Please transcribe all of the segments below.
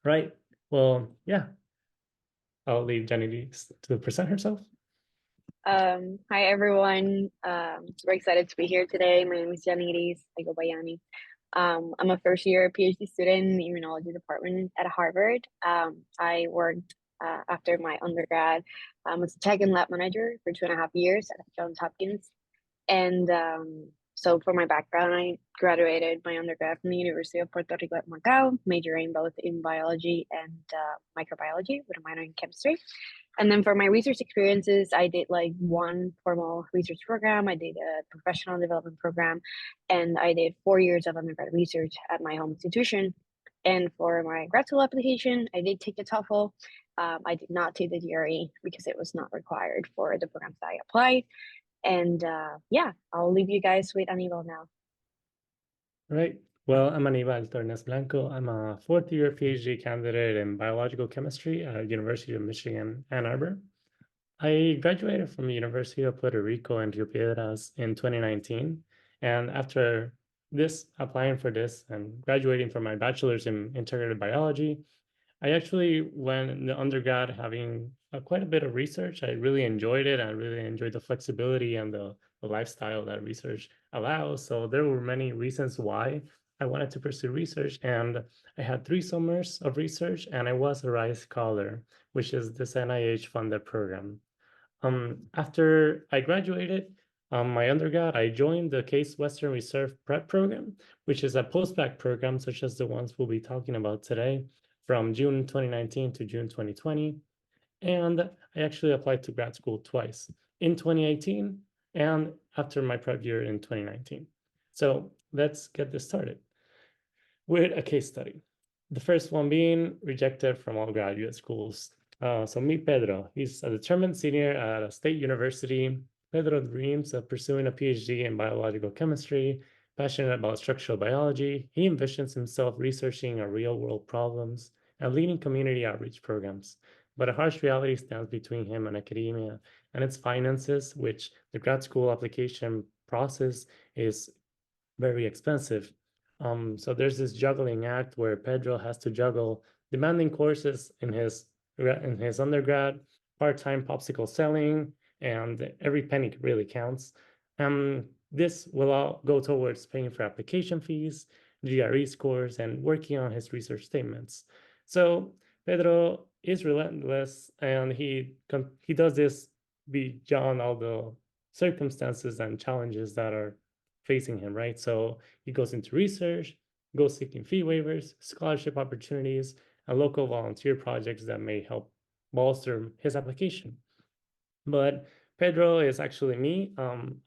Right. Well, yeah, I'll leave Jenny to present herself. Hi everyone. Super excited to be here today. My name is Yaniris. I go by Yani. I'm a first year PhD student in the Immunology department at Harvard. I worked after my undergrad as a tech and lab manager for 2.5 years at Johns Hopkins. And so for my background, I graduated my undergrad from the University of Puerto Rico at Macau, majoring both in biology and microbiology with a minor in chemistry. And then for my research experiences, I did like one formal research program, I did a professional development program, and I did 4 years of undergrad research at my home institution. And for my grad school application, I did take the TOEFL. I did not take the GRE because it was not required for the programs that I applied. And yeah, I'll leave you guys with Aníbal now. Right. Well, I'm Aníbal Tornes-Blanco. I'm a fourth year PhD candidate in biological chemistry at University of Michigan, Ann Arbor. I graduated from the University of Puerto Rico in Rio Piedras in 2019. And after applying for this and graduating from my bachelor's in integrated biology, I actually went in the undergrad having quite a bit of research. I really enjoyed it. I really enjoyed the flexibility and the lifestyle that research allows. So there were many reasons why I wanted to pursue research. And I had 3 summers of research, and I was a RISE Scholar, which is this NIH funded program. After I graduated, my undergrad, I joined the Case Western Reserve Prep Program, which is a post-bac program such as the ones we'll be talking about today, from June 2019 to June 2020. And I actually applied to grad school twice, in 2018 and after my prep year in 2019. So let's get this started with a case study. The first one being rejected from all graduate schools. So meet Pedro. He's a determined senior at a state university. Pedro dreams of pursuing a PhD in biological chemistry, passionate about structural biology. He envisions himself researching real-world problems and leading community outreach programs. But a harsh reality stands between him and academia and its finances, which the grad school application process is very expensive. So there's this juggling act where Pedro has to juggle demanding courses in his undergrad, part-time popsicle selling, and every penny really counts. This will all go towards paying for application fees, GRE scores, and working on his research statements. So Pedro is relentless, and he does this beyond all the circumstances and challenges that are facing him, right? So he goes into research, goes seeking fee waivers, scholarship opportunities, and local volunteer projects that may help bolster his application. But Pedro is actually me. I'm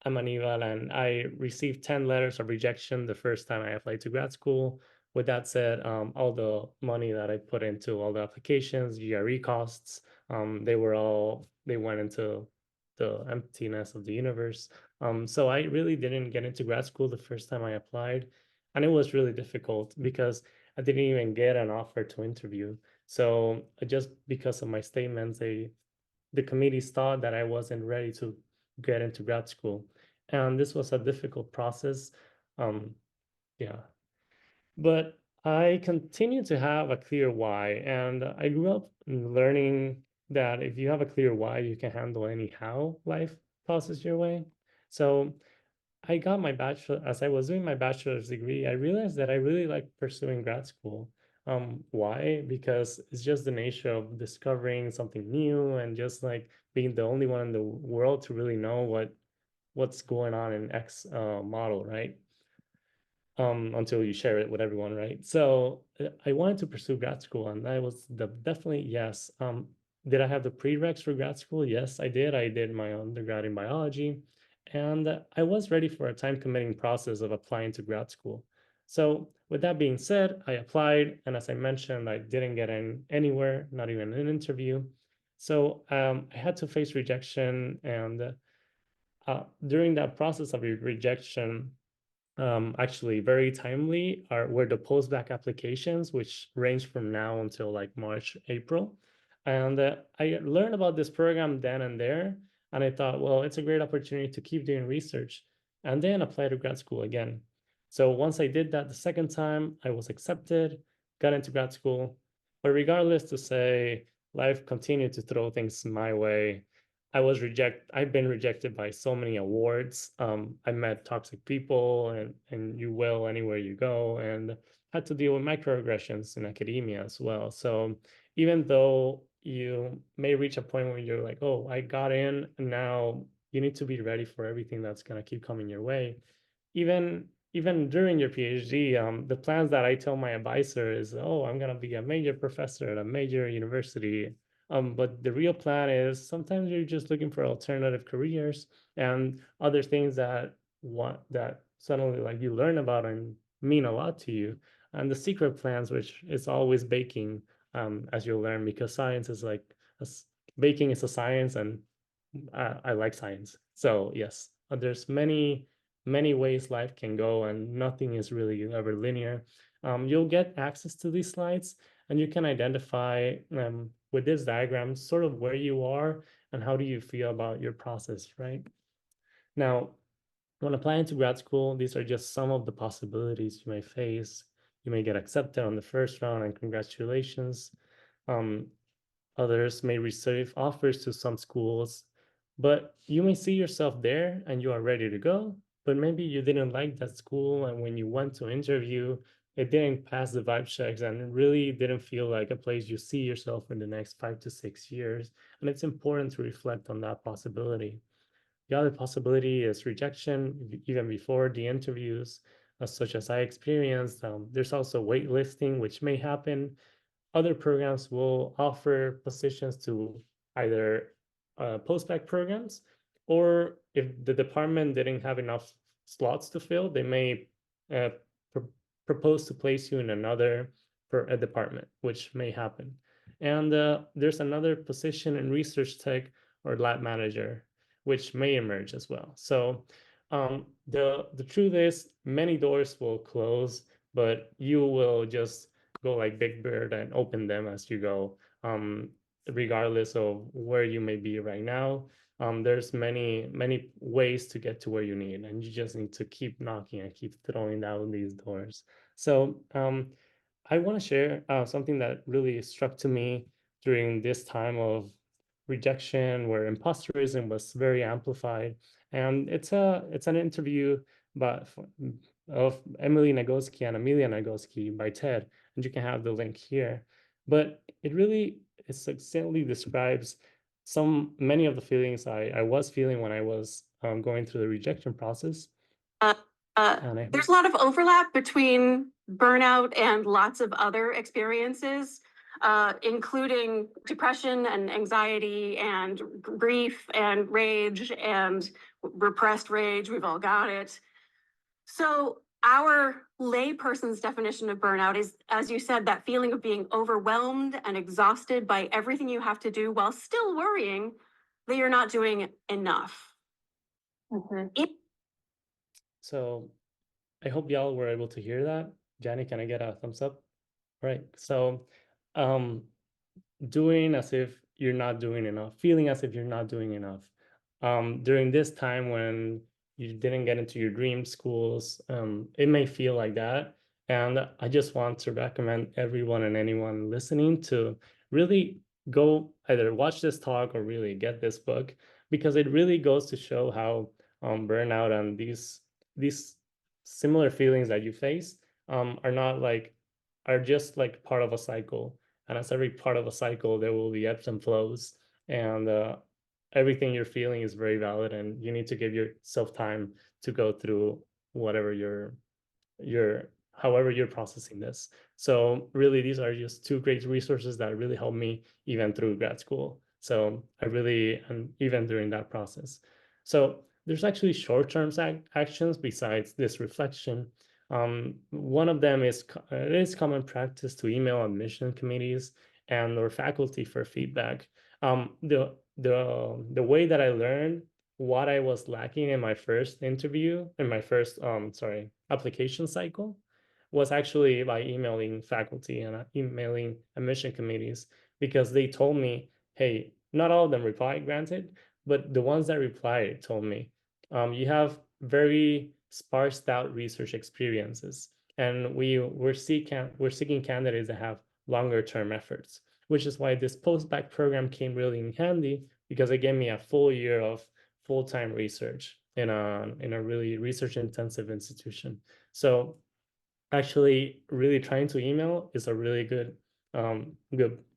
Aníbal, and I received 10 letters of rejection the first time I applied to grad school. With that said, all the money that I put into all the applications, GRE costs, they went into the emptiness of the universe. So I really didn't get into grad school the first time I applied, and it was really difficult because I didn't even get an offer to interview. So just because of my statements, the committees thought that I wasn't ready to get into grad school. And this was a difficult process. Um, yeah. But I continue to have a clear why. And I grew up learning that if you have a clear why, you can handle any how life passes your way. So I got my bachelor, as I was doing my bachelor's degree, I realized that I really like pursuing grad school. Why? Because it's just the nature of discovering something new and just like being the only one in the world to really know what's going on in X model, right? Until you share it with everyone, right? So I wanted to pursue grad school, and that was definitely yes. Did I have the prereqs for grad school? Yes, I did. I did my undergrad in biology, and I was ready for a time-committing process of applying to grad school. So with that being said, I applied, and as I mentioned, I didn't get anywhere, not even an interview. So I had to face rejection, and during that process of rejection, actually very timely were the post-bac applications, which range from now until like March, April. And I learned about this program then and there, and I thought, well, it's a great opportunity to keep doing research and then apply to grad school again. So once I did that the second time, I was accepted. got into grad school. But regardless, to say life continued to throw things my way. I've been rejected by so many awards. I met toxic people, and you will anywhere you go, and had to deal with microaggressions in academia as well. So even though you may reach a point where you're like, oh, I got in, and now you need to be ready for everything that's going to keep coming your way. Even during your PhD, the plans that I tell my advisor is, oh, I'm going to be a major professor at a major university. But the real plan is sometimes you're just looking for alternative careers and other things that suddenly like you learn about and mean a lot to you. And the secret plans, which is always baking, as you'll learn, because science is like baking is a science, and I like science. So yes, there's many ways life can go, and nothing is really ever linear. You'll get access to these slides, and you can identify with this diagram sort of where you are and how do you feel about your process, right? Now, when applying to grad school, these are just some of the possibilities you may face. You may get accepted on the first round, and congratulations. Um, Others may receive offers to some schools, but you may see yourself there and you are ready to go. But maybe you didn't like that school, and when you went to interview, it didn't pass the vibe checks and it really didn't feel like a place you see yourself in the next 5 to 6 years. And it's important to reflect on that possibility. The other possibility is rejection, even before the interviews, such as I experienced. There's also waitlisting, which may happen. Other programs will offer positions to either post-bac programs, or if the department didn't have enough slots to fill, they may uh, pr propose to place you in another department, which may happen. And there's another position in research tech or lab manager, which may emerge as well. So the truth is, many doors will close, but you will just go like Big Bird and open them as you go, regardless of where you may be right now. There's many ways to get to where you need, and you just need to keep knocking and keep throwing down these doors. So I want to share something that really struck to me during this time of rejection, where imposterism was very amplified. And it's an interview by, of Emily Nagoski and Amelia Nagoski by TED, and you can have the link here. But it succinctly describes many of the feelings I was feeling when I was going through the rejection process. There's a lot of overlap between burnout and lots of other experiences, including depression and anxiety and grief and rage and repressed rage. We've all got it. So our layperson's definition of burnout is, as you said, that feeling of being overwhelmed and exhausted by everything you have to do while still worrying that you're not doing enough. So I hope y'all were able to hear that. Johnny, can I get a thumbs up? Right. So doing as if you're not doing enough, feeling as if you're not doing enough. During this time when you didn't get into your dream schools, it may feel like that. And I just want to recommend everyone and anyone listening to really go either watch this talk or really get this book, because it really goes to show how burnout and these similar feelings that you face are just like part of a cycle. And as every part of a cycle, there will be ebbs and flows. And everything you're feeling is very valid, and you need to give yourself time to go through whatever however you're processing this. So really, these are just two great resources that really helped me even through grad school. So and even during that process. So there's actually short-term actions besides this reflection. One of them is it is common practice to email admission committees and or faculty for feedback. The way that I learned what I was lacking in my first interview, in my first application cycle, was actually by emailing faculty and emailing admission committees, because they told me, hey, not all of them replied, granted, but the ones that replied told me, you have very sparsed out research experiences. and we're seeking candidates that have longer term efforts, which is why this post-bac program came really in handy, because it gave me a full year of full-time research in a really research intensive institution. So actually really trying to email is a really good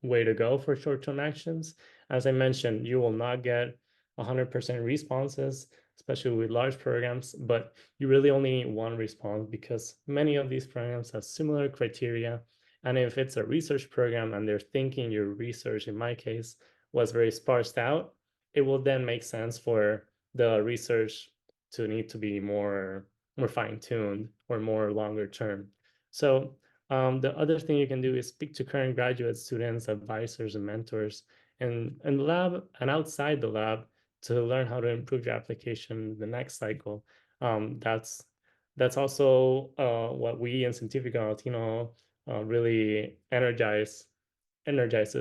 way to go for short-term actions. As I mentioned, you will not get 100% responses, especially with large programs, but you really only need one response because many of these programs have similar criteria. And if it's a research program and they're thinking your research, in my case, was very sparsed out, it will then make sense for the research to need to be more fine-tuned or more longer term. So the other thing you can do is speak to current graduate students, advisors, and mentors in the lab and outside the lab to learn how to improve your application the next cycle. That's also what we in Científico Latino really energizes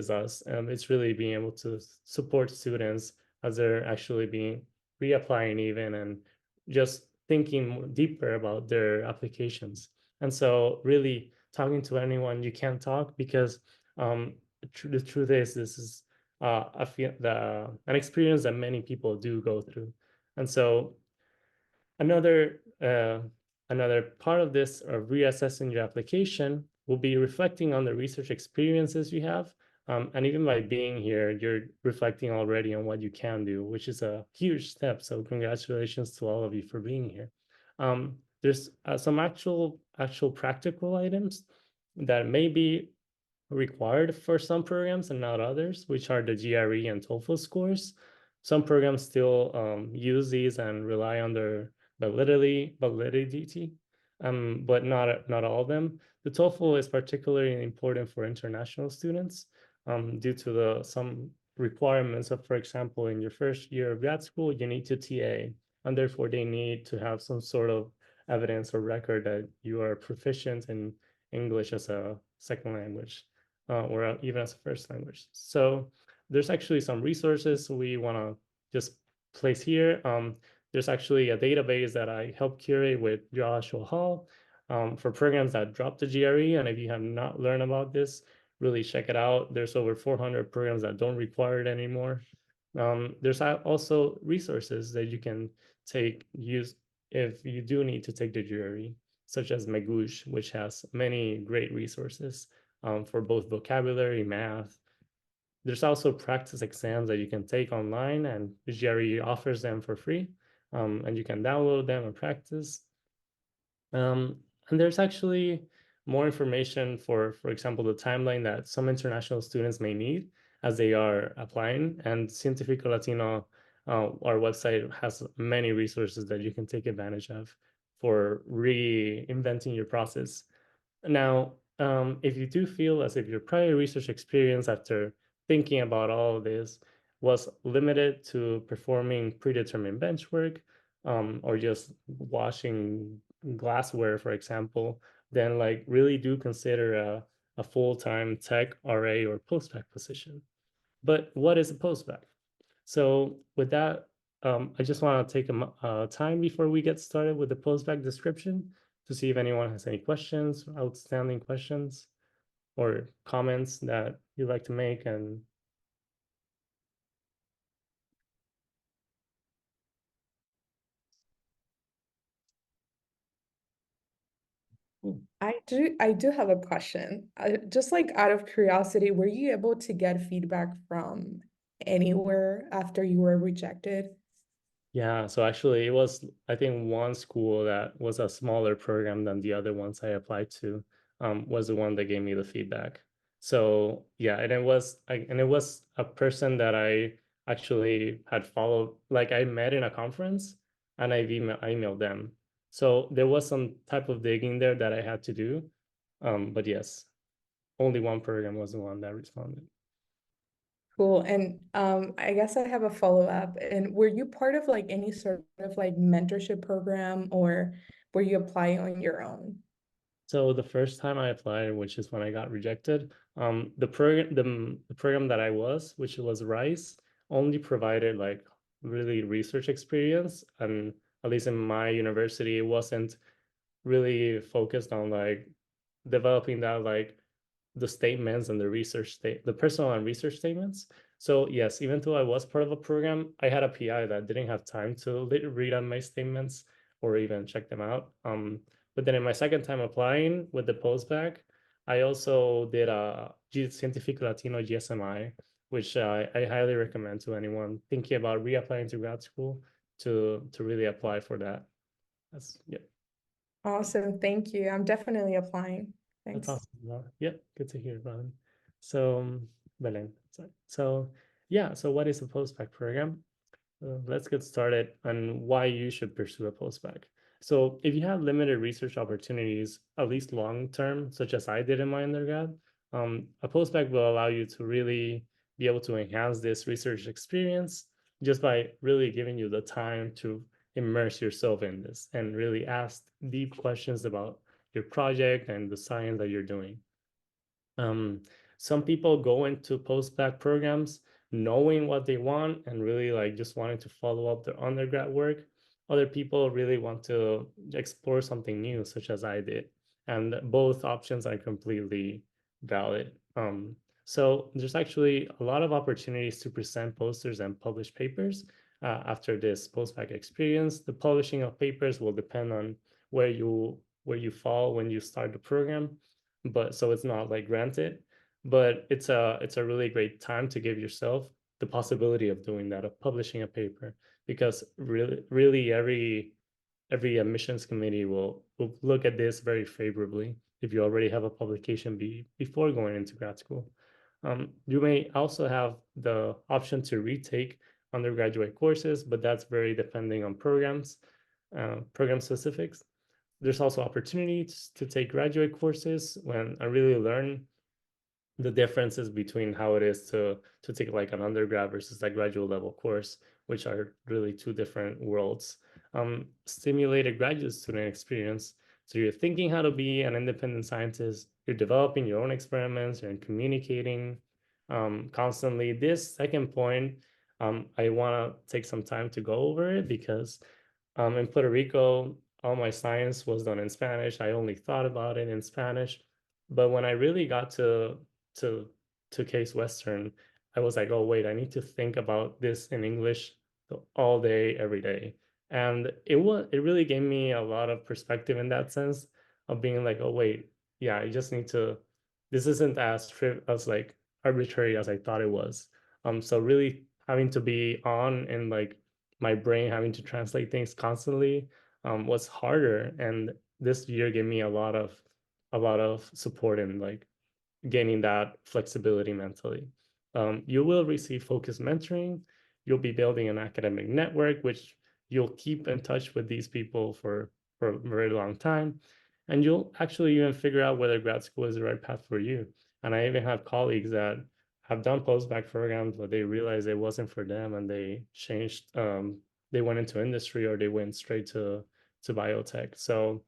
us. It's really being able to support students as they're actually being reapplying even and just thinking deeper about their applications. And so really talking to anyone you can talk, because the truth is this is an experience that many people do go through. And so another part of this of reassessing your application will be reflecting on the research experiences you have. And even by being here, you're reflecting already on what you can do, which is a huge step. So congratulations to all of you for being here. There's some actual practical items that may be required for some programs and not others, which are the GRE and TOEFL scores. Some programs still use these and rely on their validity, but not all of them. The TOEFL is particularly important for international students due to some requirements of, for example, in your first year of grad school, you need to TA, and therefore they need to have some sort of evidence or record that you are proficient in English as a second language or even as a first language. So there's actually some resources we want to just place here. There's actually a database that I helped curate with Joshua Hall for programs that drop the GRE. And if you have not learned about this, really check it out. There's over 400 programs that don't require it anymore. There's also resources that you can use if you do need to take the GRE, such as Magoosh, which has many great resources for both vocabulary, math. There's also practice exams that you can take online, and the GRE offers them for free, and you can download them and practice. And there's actually more information for example, the timeline that some international students may need as they are applying. And Científico Latino, our website, has many resources that you can take advantage of for reinventing your process. Now, if you do feel as if your prior research experience after thinking about all of this was limited to performing predetermined bench work or just washing glassware, for example, then like really do consider a full-time tech RA or post-bac position. But what is a post-bac? So with that, I just want to take a time before we get started with the post-bac description to see if anyone has any questions, outstanding questions, or comments that you'd like to make. And I do have a question. Just like out of curiosity, were you able to get feedback from anywhere after you were rejected? yeah, so actually it was, I think, one school that was a smaller program than the other ones I applied to was the one that gave me the feedback. So yeah, and it was a person that I actually had followed, like I met in a conference and I emailed them. So there was some type of digging there that I had to do. But yes, only one program was the one that responded. Cool. And I guess I have a follow-up. And were you part of like any sort of like mentorship program, or were you applying on your own? So the first time I applied, which is when I got rejected, the program that I was, which was RICE, only provided like really research experience. And at least in my university, it wasn't really focused on like developing that like the statements and the the personal and research statements. So yes, even though I was part of a program, I had a PI that didn't have time to read on my statements or even check them out. But then in my second time applying with the postbac, I also did a Científico Latino GSMI, which I highly recommend to anyone thinking about reapplying to grad school to really apply for that. That's yeah. Awesome, thank you. I'm definitely applying. Thanks. That's awesome. Yeah, good to hear, Brian. So, Belen, sorry. So, yeah, so what is a postbac program? Let's get started on why you should pursue a postbac. So, if you have limited research opportunities, at least long term, such as I did in my undergrad, a postbac will allow you to really be able to enhance this research experience just by really giving you the time to immerse yourself in this and really ask deep questions about your project and the science that you're doing. Some people go into postbac programs knowing what they want and really like just wanting to follow up their undergrad work. Other people really want to explore something new, such as I did. And both options are completely valid. So there's actually a lot of opportunities to present posters and publish papers after this postbac experience. The publishing of papers will depend on where you fall when you start the program, but so it's not like granted, but it's a really great time to give yourself the possibility of doing that, of publishing a paper, because really every admissions committee will look at this very favorably if you already have a publication before going into grad school. You may also have the option to retake undergraduate courses, but that's very depending on programs, program specifics. There's also opportunities to take graduate courses when I really learn the differences between how it is to take like an undergrad versus a graduate level course, which are really two different worlds. Stimulated graduate student experience. So you're thinking how to be an independent scientist, you're developing your own experiments, you're communicating constantly. This second point, I want to take some time to go over it because in Puerto Rico, all my science was done in Spanish. I only thought about it in Spanish. But when I really got to Case Western, I was like, oh, wait, I need to think about this in English all day, every day. And it really gave me a lot of perspective in that sense of being like, oh, wait, yeah, I just need to, this isn't as like arbitrary as I thought it was. So really having to be on and like my brain having to translate things constantly was harder. And this year gave me a lot of support in like gaining that flexibility mentally. You will receive focused mentoring. You'll be building an academic network, which you'll keep in touch with these people for a very long time. And you'll actually even figure out whether grad school is the right path for you. And I even have colleagues that have done postbac programs, but they realized it wasn't for them and they changed, they went into industry or they went straight to biotech. So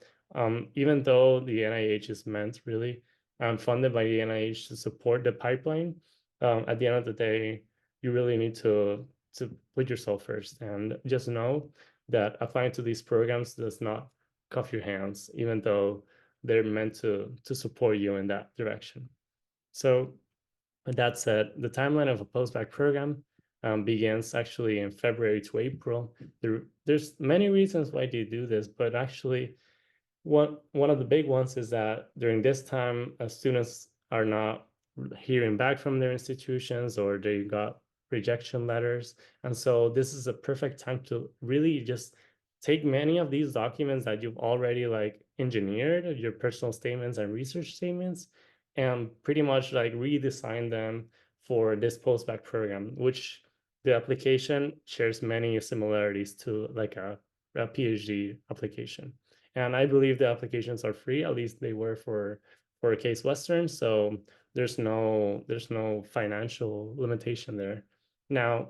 even though the NIH is meant really funded by the NIH to support the pipeline, at the end of the day, you really need to put yourself first and just know that applying to these programs does not cuff your hands, even though they're meant to support you in that direction. So with that said, the timeline of a postbac program begins actually in February to April. There's many reasons why they do this, but actually one of the big ones is that during this time, students are not hearing back from their institutions or they got rejection letters. And so this is a perfect time to really just take many of these documents that you've already like engineered, your personal statements and research statements, and pretty much like redesign them for this postbac program, which the application shares many similarities to like a PhD application. And I believe the applications are free, at least they were for Case Western. So there's no financial limitation there. Now,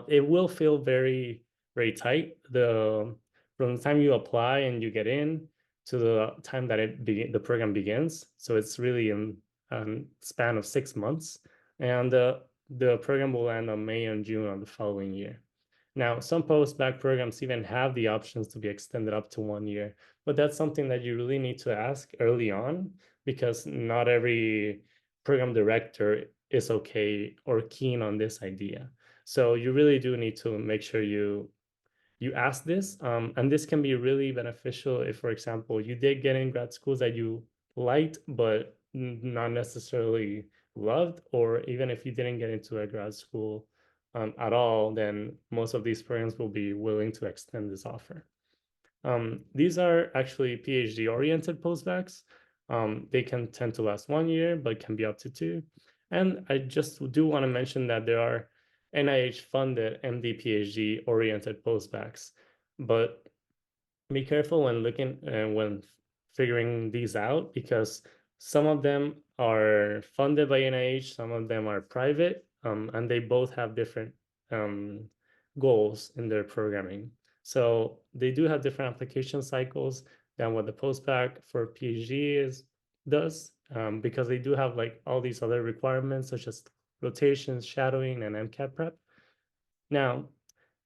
it will feel very, very tight. From the time you apply and you get in to the time that the program begins. So it's really in a span of 6 months. And the program will end on May and June of the following year. Now, some postbac programs even have the options to be extended up to 1 year, but that's something that you really need to ask early on, because not every program director is okay or keen on this idea. So you really do need to make sure you ask this, and this can be really beneficial if, for example, you did get in grad schools that you liked but not necessarily loved, or even if you didn't get into a grad school at all, then most of these programs will be willing to extend this offer. These are actually PhD oriented postbacks. They can tend to last 1 year, but can be up to 2. And I just do want to mention that there are NIH funded MD PhD oriented postbacks, but be careful when looking when figuring these out, because some of them are funded by NIH, some of them are private, and they both have different goals in their programming. So they do have different application cycles than what the postbac for PhD does, because they do have like all these other requirements such as rotations, shadowing, and MCAT prep. Now,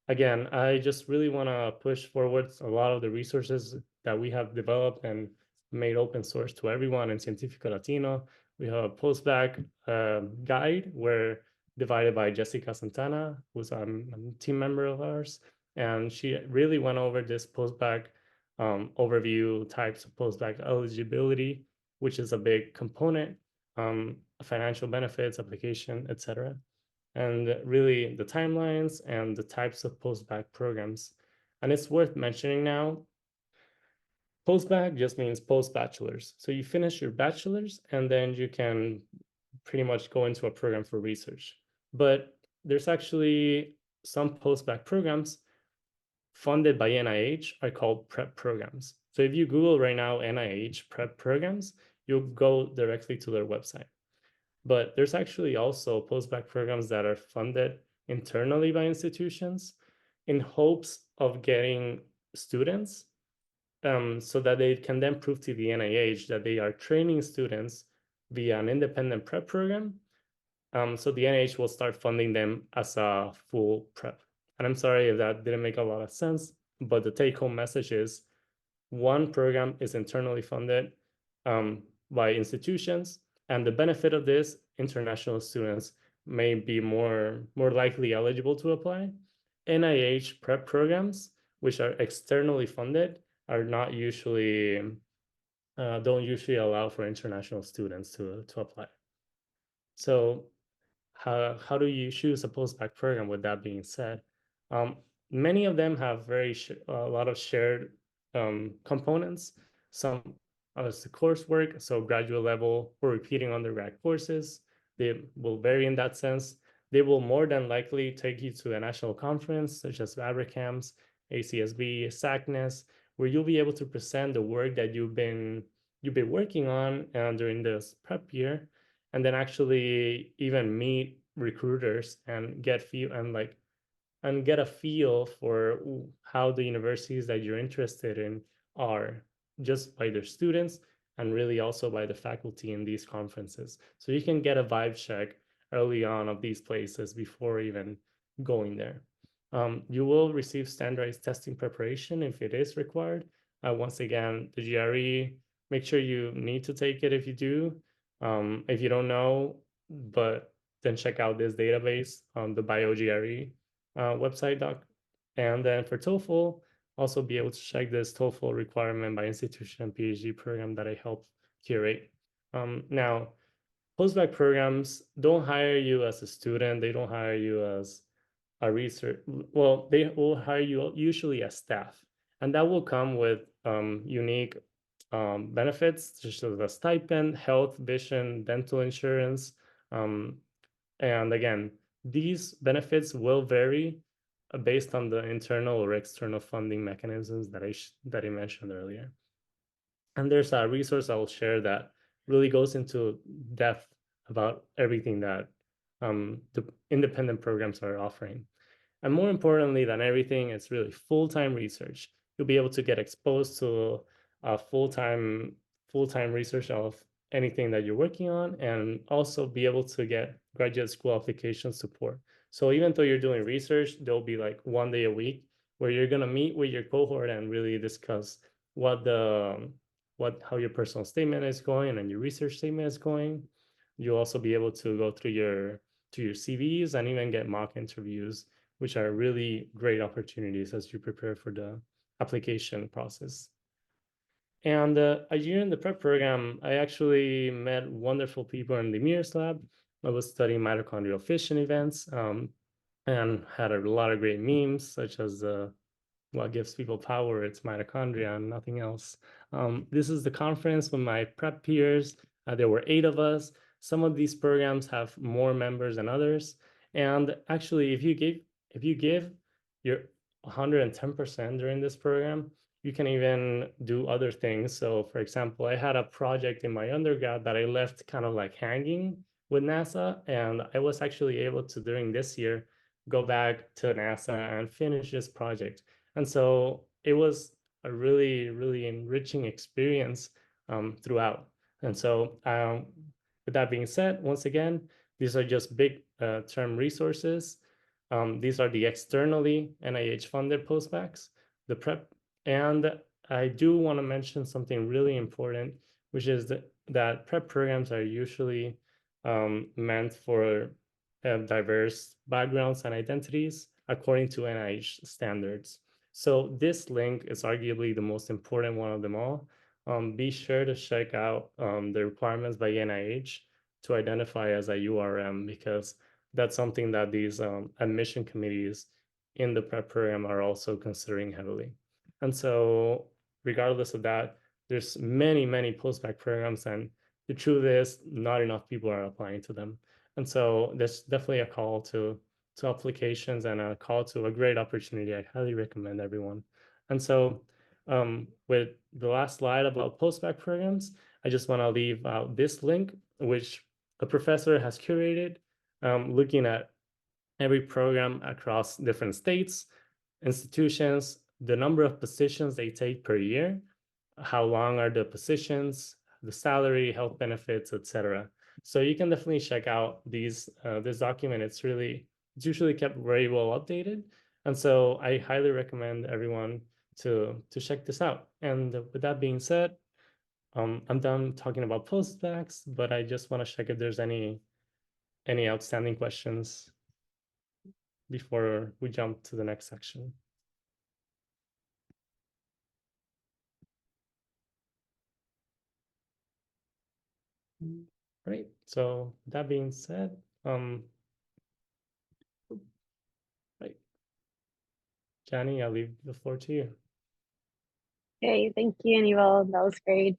again, I just really want to push forward a lot of the resources that we have developed and made open source to everyone in Científico Latino. We have a postbac guide where divided by Jessica Santana, who's a team member of ours. And she really went over this postbac overview, types of postbac eligibility, which is a big component, financial benefits, application, etc. And really the timelines and the types of postbac programs. And it's worth mentioning now, postbac just means post-bachelor's. So you finish your bachelor's and then you can pretty much go into a program for research. But there's actually some postbac programs funded by NIH are called prep programs. So if you Google right now NIH prep programs, you'll go directly to their website. But there's actually also postbac programs that are funded internally by institutions in hopes of getting students, so that they can then prove to the NIH that they are training students via an independent prep program. So the NIH will start funding them as a full prep. And I'm sorry if that didn't make a lot of sense, but the take-home message is one program is internally funded by institutions, and the benefit of this, international students may be more likely eligible to apply. NIH prep programs, which are externally funded, are not usually, don't usually allow for international students to apply. So how do you choose a postbac program with that being said? Many of them have a lot of shared components. Some as the coursework, so graduate level or repeating undergrad courses, they will vary in that sense. They will more than likely take you to a national conference such as ABRACAMS, ACSB, SACNAS, where you'll be able to present the work that you've been working on during this prep year, and then actually even meet recruiters and get a feel for how the universities that you're interested in are, just by their students and really also by the faculty in these conferences. So you can get a vibe check early on of these places before even going there. You will receive standardized testing preparation if it is required. Once again, the GRE, make sure you need to take it if you do. If you don't know, but then check out this database on the BioGRE website. And then for TOEFL, also be able to check this TOEFL requirement by institution and PhD program that I helped curate. Now, postbac programs don't hire you as a student. They don't hire you as a research. Well, they will hire you usually as staff, and that will come with unique benefits such as a stipend, health, vision, dental insurance. And again, these benefits will vary based on the internal or external funding mechanisms that I mentioned earlier. And there's a resource I will share that really goes into depth about everything that the independent programs are offering. And more importantly than everything, it's really full-time research. You'll be able to get exposed to full-time research of anything that you're working on, and also be able to get graduate school application support. So even though you're doing research, there'll be like 1 day a week where you're going to meet with your cohort and really discuss how your personal statement is going and your research statement is going. You'll also be able to go through your CVs and even get mock interviews, which are really great opportunities as you prepare for the application process. And a year in the prep program, I actually met wonderful people in the Mirrors lab. I was studying mitochondrial fission events and had a lot of great memes, such as what gives people power, it's mitochondria and nothing else. This is the conference with my prep peers. There were 8 of us. Some of these programs have more members than others. And actually, if you give your 110% during this program, you can even do other things. So for example, I had a project in my undergrad that I left kind of like hanging with NASA. And I was actually able to, during this year, go back to NASA and finish this project. And so it was a really, really enriching experience throughout. And so with that being said, once again, these are just big term resources. These are the externally NIH funded postbacks, the prep. And I do want to mention something really important, which is that prep programs are usually meant for diverse backgrounds and identities according to NIH standards. So this link is arguably the most important one of them all. Be sure to check out the requirements by NIH to identify as a URM, because that's something that these admission committees in the prep program are also considering heavily. And so regardless of that, there's many, many postbac programs, and the truth is not enough people are applying to them. And so there's definitely a call to applications and a call to a great opportunity. I highly recommend everyone. And so with the last slide about postbac programs, I just want to leave out this link, which a professor has curated, looking at every program across different states, institutions, the number of positions they take per year, how long are the positions, the salary, health benefits, etc. So you can definitely check out this document. It's usually kept very well updated. And so I highly recommend everyone to check this out. And with that being said, I'm done talking about postbacks, but I just want to check if there's any outstanding questions before we jump to the next section. Right. So that being said, right. Jani, I'll leave the floor to you. Okay, thank you, Aníbal. That was great.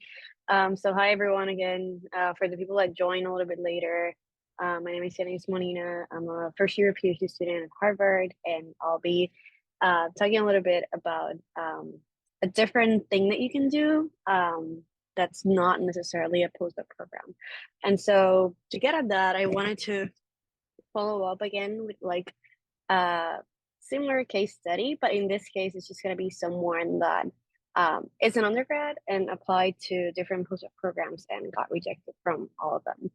So hi everyone again. For the people that join a little bit later, my name is Yaniris Molina. I'm a first-year PhD student at Harvard, and I'll be talking a little bit about a different thing that you can do that's not necessarily a postdoc program. And so to get at that, I wanted to follow up again with like a similar case study, but in this case, it's just going to be someone that is an undergrad and applied to different postdoc programs and got rejected from all of them.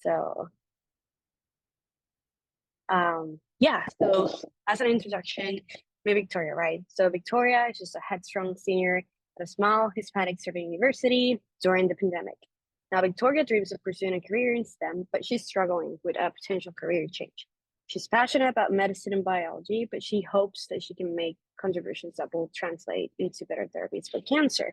So yeah, so as an introduction, me Victoria, right? So Victoria is just a headstrong senior at a small Hispanic serving university during the pandemic. Now, Victoria dreams of pursuing a career in STEM, but she's struggling with a potential career change. She's passionate about medicine and biology, but she hopes that she can make contributions that will translate into better therapies for cancer.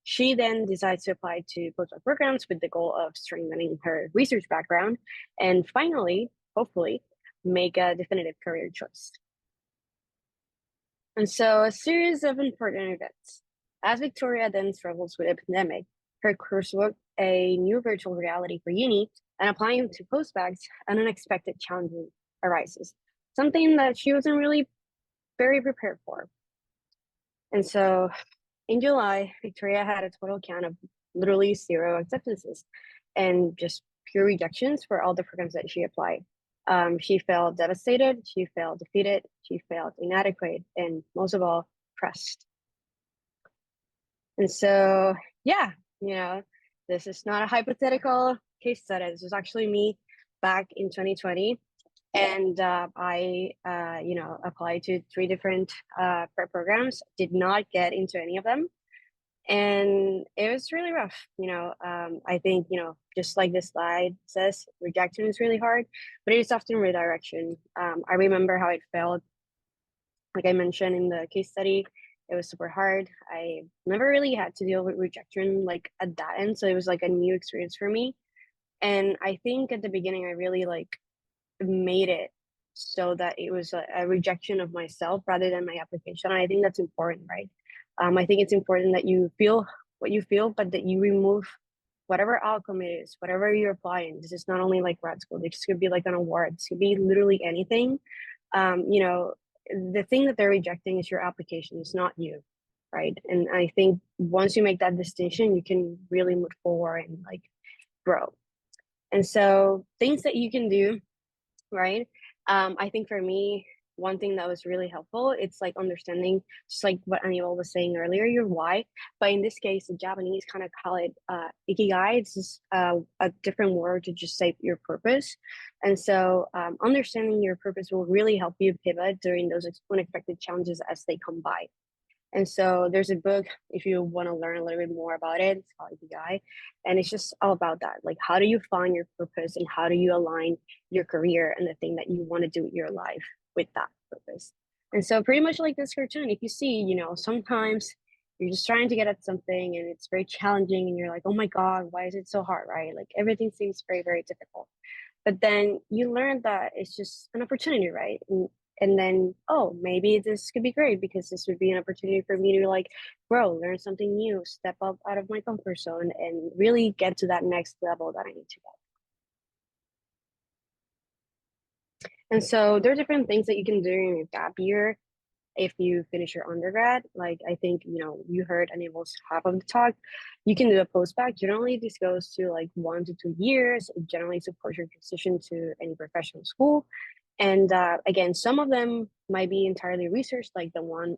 She then decides to apply to postdoc programs with the goal of strengthening her research background and finally, hopefully, make a definitive career choice. And so a series of important events. As Victoria then struggles with a pandemic, her coursework, a new virtual reality for uni, and applying to postbacs, an unexpected challenge arises, something that she wasn't really very prepared for. And so in July, Victoria had a total count of literally 0 acceptances and just pure rejections for all the programs that she applied. She felt devastated, she felt defeated, she felt inadequate, and most of all, pressed. And so, yeah, you know, this is not a hypothetical case study. This was actually me back in 2020. And I, applied to 3 different prep programs, did not get into any of them. And it was really rough. I think, just like this slide says, rejection is really hard, but it is often redirection. I remember how it felt, like I mentioned in the case study. It was super hard. I never really had to deal with rejection like at that end. So it was like a new experience for me. And I think at the beginning, I really like made it so that it was a rejection of myself rather than my application. And I think that's important, right? I think it's important that you feel what you feel, but that you remove whatever outcome it is, whatever you're applying. This is not only like grad school, this could be like an award, this could be literally anything. The thing that they're rejecting is your application, it's not you, right? And I think once you make that distinction, you can really move forward and like grow. And so things that you can do, right? I think for me, one thing that was really helpful, it's like understanding, just like what Aníbal was saying earlier, your why. But in this case, the Japanese kind of call it ikigai. It's just a different word to just say your purpose. And so understanding your purpose will really help you pivot during those unexpected challenges as they come by. And so there's a book, if you want to learn a little bit more about it, it's called Ikigai. And it's just all about that. Like, how do you find your purpose and how do you align your career and the thing that you want to do with your life with that purpose? And so pretty much like this cartoon, if you see, sometimes you're just trying to get at something and it's very challenging and you're like, oh my God, why is it so hard, right? Like everything seems very, very difficult. But then you learn that it's just an opportunity, right? And then, oh, maybe this could be great because this would be an opportunity for me to like grow, learn something new, step up out of my comfort zone and really get to that next level that I need to get. And so there are different things that you can do in your gap year if you finish your undergrad. Like I think, you heard Aníbal's half of the talk. You can do a postbac. Generally, this goes to like 1 to 2 years. It generally supports your transition to any professional school. And again, some of them might be entirely research, like the one,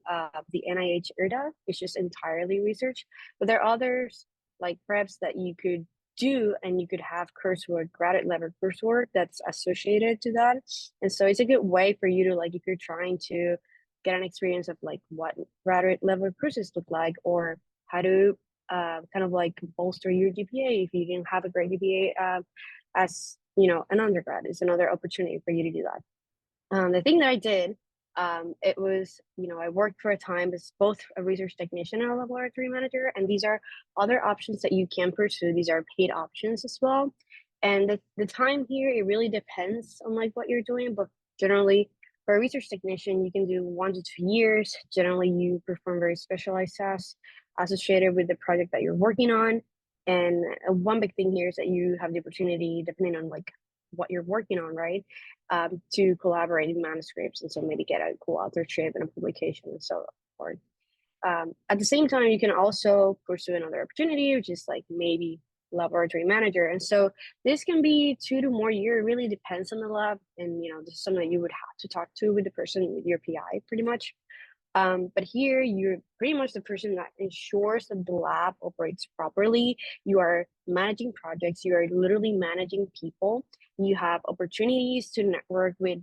the NIH IRDA, it's just entirely research. But there are others like preps that you could do and you could have coursework, graduate level coursework that's associated to that. And so it's a good way for you to like, if you're trying to get an experience of like what graduate level courses look like or how to kind of like bolster your GPA if you didn't have a great GPA as an undergrad is another opportunity for you to do that. The thing that I did, it was, I worked for a time as both a research technician and a laboratory manager, and these are other options that you can pursue. These are paid options as well. And the time here, it really depends on like what you're doing, but generally for a research technician, you can do 1 to 2 years. Generally, you perform very specialized tasks associated with the project that you're working on. And one big thing here is that you have the opportunity, depending on like what you're working on, right, to collaborate in manuscripts and so maybe get a co-authorship and a publication and so forth. At the same time, you can also pursue another opportunity, which is like maybe laboratory manager. And so this can be 2 to more years. It really depends on the lab. And, this is something that you would have to talk to with the person, with your PI pretty much. But here you're pretty much the person that ensures that the lab operates properly. You are managing projects, you are literally managing people. You have opportunities to network with,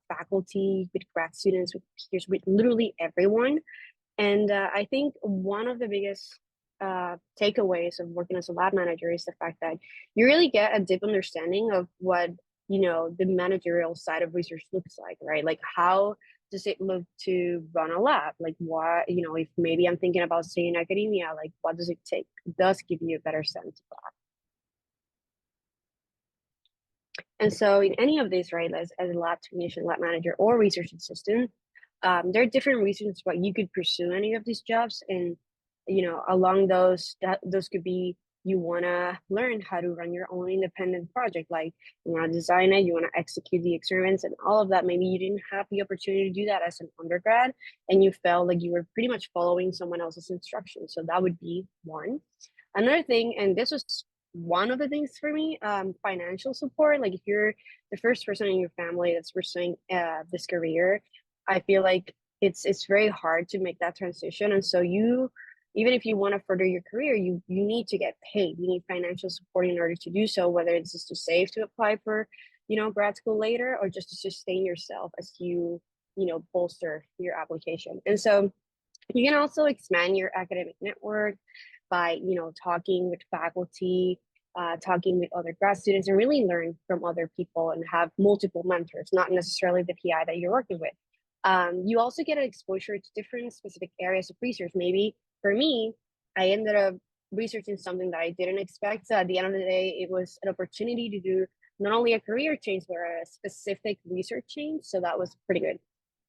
faculty, with grad students, with peers, with literally everyone. And I think one of the biggest takeaways of working as a lab manager is the fact that you really get a deep understanding of what, the managerial side of research looks like, right? Like how does it look to run a lab? Like what, if maybe I'm thinking about staying in academia, like what does it take? It does give you a better sense of that. And so in any of these, right, as a lab technician, lab manager, or research assistant, there are different reasons why you could pursue any of these jobs. And, along those could be, you want to learn how to run your own independent project. Like you want to design it, you want to execute the experiments and all of that. Maybe you didn't have the opportunity to do that as an undergrad and you felt like you were pretty much following someone else's instructions. So that would be one. Another thing, and this was one of the things for me, financial support. Like if you're the first person in your family that's pursuing this career, I feel like it's very hard to make that transition. And so even if you want to further your career, you need to get paid. You need financial support in order to do so, whether it's just to save to apply for grad school later, or just to sustain yourself as you bolster your application. And so you can also expand your academic network by talking with faculty, talking with other grad students, and really learn from other people and have multiple mentors, not necessarily the PI that you're working with. You also get an exposure to different specific areas of research. Maybe for me, I ended up researching something that I didn't expect. So at the end of the day, it was an opportunity to do not only a career change, but a specific research change. So that was pretty good.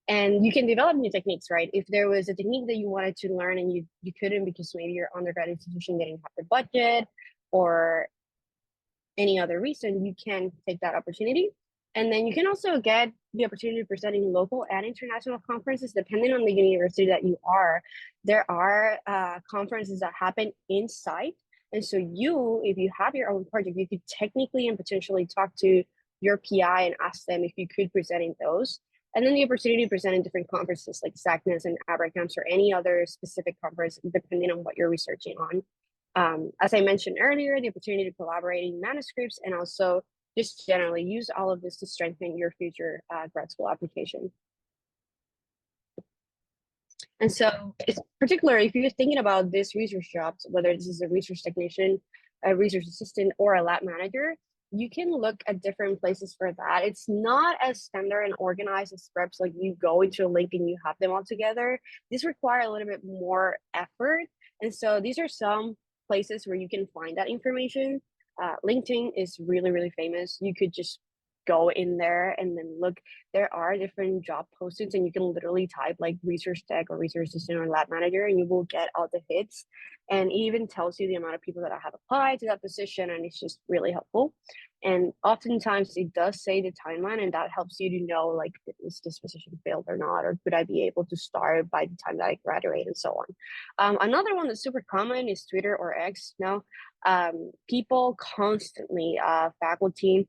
And you can develop new techniques, right? If there was a technique that you wanted to learn and you couldn't because maybe your undergrad institution didn't have the budget or any other reason, you can take that opportunity. And then you can also get the opportunity to present in local and international conferences, depending on the university that you are. There are conferences that happen inside. And so if you have your own project, you could technically and potentially talk to your PI and ask them if you could present in those. And then the opportunity to present in different conferences like SACNAS and ABRACAMS or any other specific conference, depending on what you're researching on. As I mentioned earlier, the opportunity to collaborate in manuscripts and also just generally use all of this to strengthen your future grad school application. And so it's particularly if you're thinking about this research jobs, whether this is a research technician, a research assistant, or a lab manager, you can look at different places for that. It's not as standard and organized as preps, like you go into a link and you have them all together. These require a little bit more effort. And so these are some places where you can find that information. LinkedIn is really, really famous. You could just go in there and then look. There are different job postings and you can literally type like research tech or research assistant or lab manager and you will get all the hits. And it even tells you the amount of people that have applied to that position, and it's just really helpful. And oftentimes it does say the timeline, and that helps you to know like, is this position filled or not, or could I be able to start by the time that I graduate, and so on. Another one that's super common is Twitter or X now. People constantly, faculty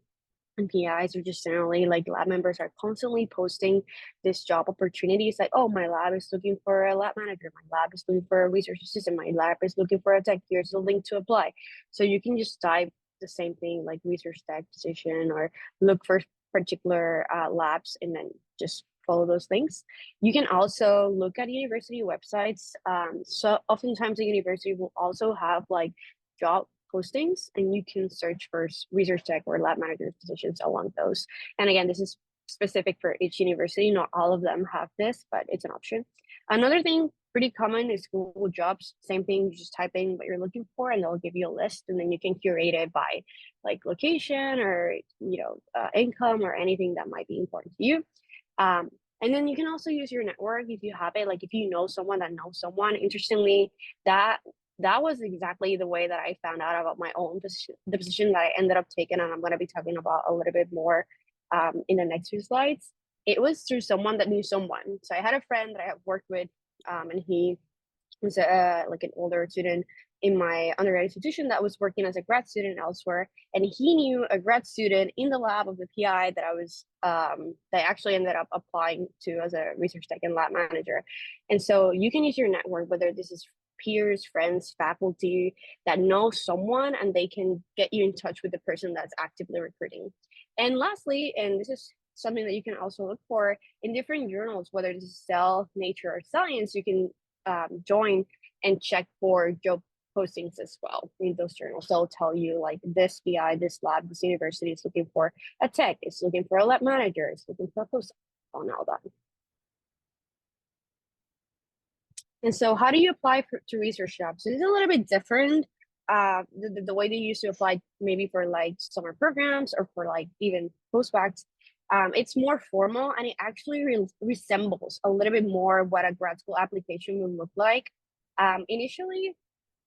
and PIs or just generally like lab members are constantly posting this job opportunities like, oh, my lab is looking for a lab manager, my lab is looking for a research assistant, my lab is looking for a tech, here's the link to apply. So you can just type the same thing like research tech position or look for particular labs and then just follow those links. You can also look at university websites. So oftentimes the university will also have like job postings and you can search for research tech or lab manager positions along those. And again, this is specific for each university. Not all of them have this, but it's an option. Another thing pretty common is Google Jobs. Same thing, you just type in what you're looking for and they'll give you a list, and then you can curate it by like location or income or anything that might be important to you. And then you can also use your network if you have it. Like if you know someone that knows someone. Interestingly, that was exactly the way that I found out about my own position, the position that I ended up taking, and I'm going to be talking about a little bit more in the next few slides. It was through someone that knew someone. So I had a friend that I had worked with, and he was like an older student in my undergrad institution that was working as a grad student elsewhere, and he knew a grad student in the lab of the PI that I was that I actually ended up applying to as a research tech and lab manager. And so you can use your network, whether this is peers, friends, faculty that know someone, and they can get you in touch with the person that's actively recruiting. And lastly, and this is something that you can also look for in different journals, whether this is Cell, Nature, or Science, you can join and check for job postings as well in those journals. They'll tell you like this PI, this lab, this university is looking for a tech, it's looking for a lab manager, it's looking for a postdoc, and all that. And so how do you apply to research jobs? It's a little bit different. The way they used to apply maybe for like summer programs or for like even postdocs, it's more formal, and it actually resembles a little bit more what a grad school application would look like. Initially,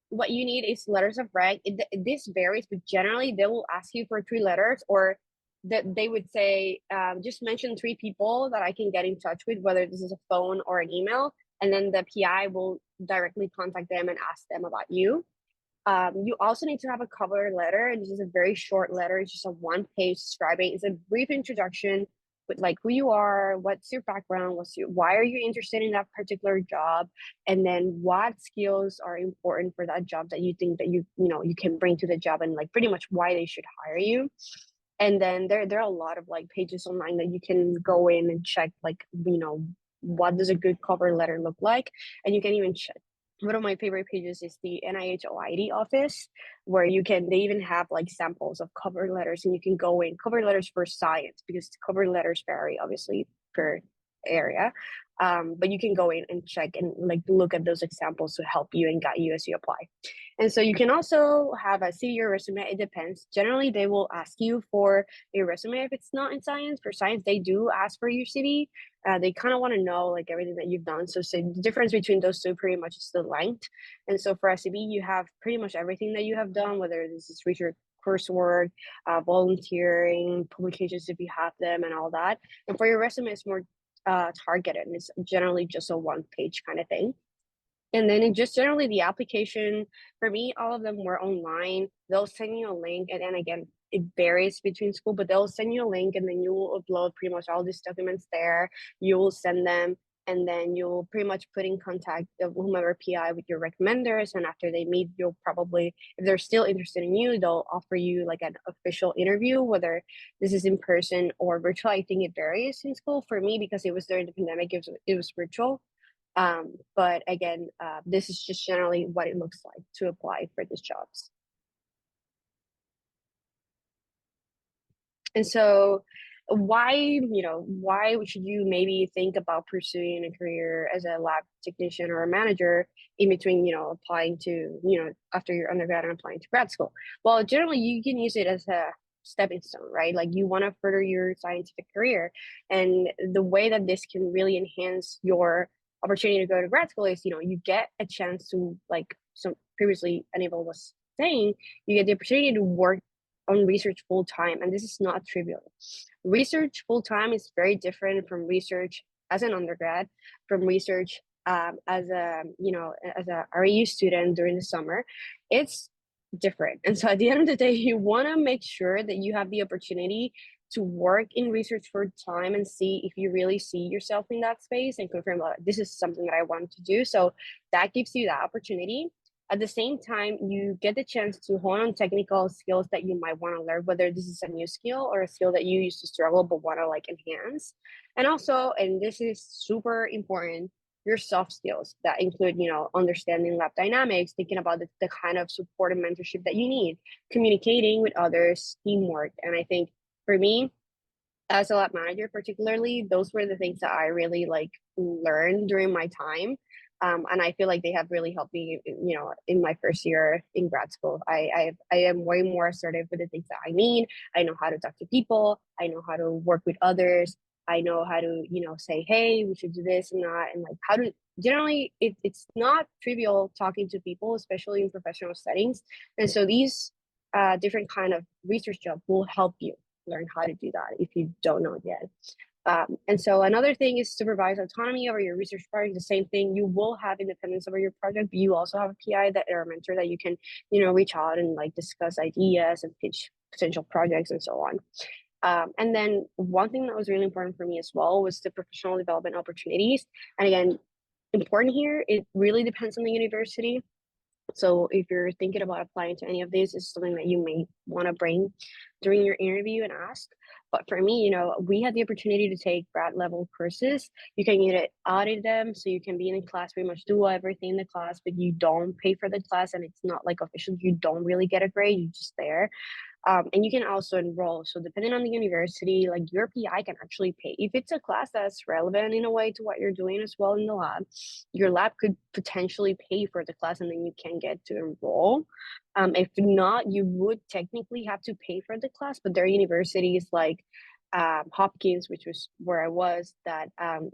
what you need is letters of rank. This varies, but generally they will ask you for 3 letters, or that they would say, just mention 3 people that I can get in touch with, whether this is a phone or an email. And then the PI will directly contact them and ask them about you. You also need to have a cover letter, and this is a very short letter. It's just a 1-page describing. It's a brief introduction with like who you are, what's your background, why are you interested in that particular job, and then what skills are important for that job that you think that you can bring to the job, and like pretty much why they should hire you. And then there are a lot of like pages online that you can go in and check, like, what does a good cover letter look like? And you can even check. One of my favorite pages is the NIH OID office, where they even have like samples of cover letters, and you can go in cover letters for science, because cover letters vary obviously per area. But you can go in and check and like look at those examples to help you and guide you as you apply. And so you can also have a CV or resume. It depends. Generally, they will ask you for a resume if it's not in science. For science, they do ask for your CV. They kind of want to know like everything that you've done. So the difference between those two pretty much is the length. And so for a CV, you have pretty much everything that you have done, whether this is research, coursework, volunteering, publications if you have them, and all that. And for your resume, it's more targeted, and it's generally just a one-page kind of thing. And then it just generally the application, for me, all of them were online. They'll send you a link, and then again, it varies between school, but they'll send you a link, and then you will upload pretty much all these documents there. You will send them, and then you'll pretty much put in contact of whomever PI with your recommenders. And after they meet, you'll probably, if they're still interested in you, they'll offer you like an official interview, whether this is in person or virtual. I think it varies in school. For me, because it was during the pandemic, it was virtual. But again, this is just generally what it looks like to apply for these jobs. And so why should you maybe think about pursuing a career as a lab technician or a manager in between, applying to, after your undergrad and applying to grad school? Well, generally you can use it as a stepping stone, right? Like you want to further your scientific career. And the way that this can really enhance your opportunity to go to grad school is, you get a chance to, like some previously Aníbal was saying, you get the opportunity to work on research full time, and this is not trivial. Research full time is very different from research as an undergrad, from research as a REU student during the summer. It's different, and so at the end of the day, you want to make sure that you have the opportunity to work in research for time and see if you really see yourself in that space and confirm this is something that I want to do. So that gives you that opportunity. At the same time, you get the chance to hone on technical skills that you might want to learn, whether this is a new skill or a skill that you used to struggle but want to like enhance. And also, and this is super important, your soft skills that include, understanding lab dynamics, thinking about the kind of support and mentorship that you need, communicating with others, teamwork. And I think for me, as a lab manager particularly, those were the things that I really like learned during my time. And I feel like they have really helped me, in my first year in grad school. I am way more assertive with the things that I need. I know how to talk to people. I know how to work with others. I know how to, say, hey, we should do this and that. And like how to, generally, it's not trivial talking to people, especially in professional settings. And so these different kind of research jobs will help you learn how to do that if you don't know it yet. And so another thing is supervised autonomy over your research project. The same thing, you will have independence over your project, but you also have a PI or a mentor that you can, reach out and like discuss ideas and pitch potential projects and so on. And then one thing that was really important for me as well was the professional development opportunities. And again, important here, it really depends on the university. So if you're thinking about applying to any of these, it's something that you may want to bring during your interview and ask. But for me, we had the opportunity to take grad level courses. You can either audit them, so you can be in a class, pretty much do everything in the class, but you don't pay for the class, and it's not like official. You don't really get a grade, you're just there. And you can also enroll. So depending on the university, like your PI can actually pay. If it's a class that's relevant in a way to what you're doing as well in the lab, your lab could potentially pay for the class and then you can get to enroll. If not, you would technically have to pay for the class, but there are universities like Hopkins, which was where I was, that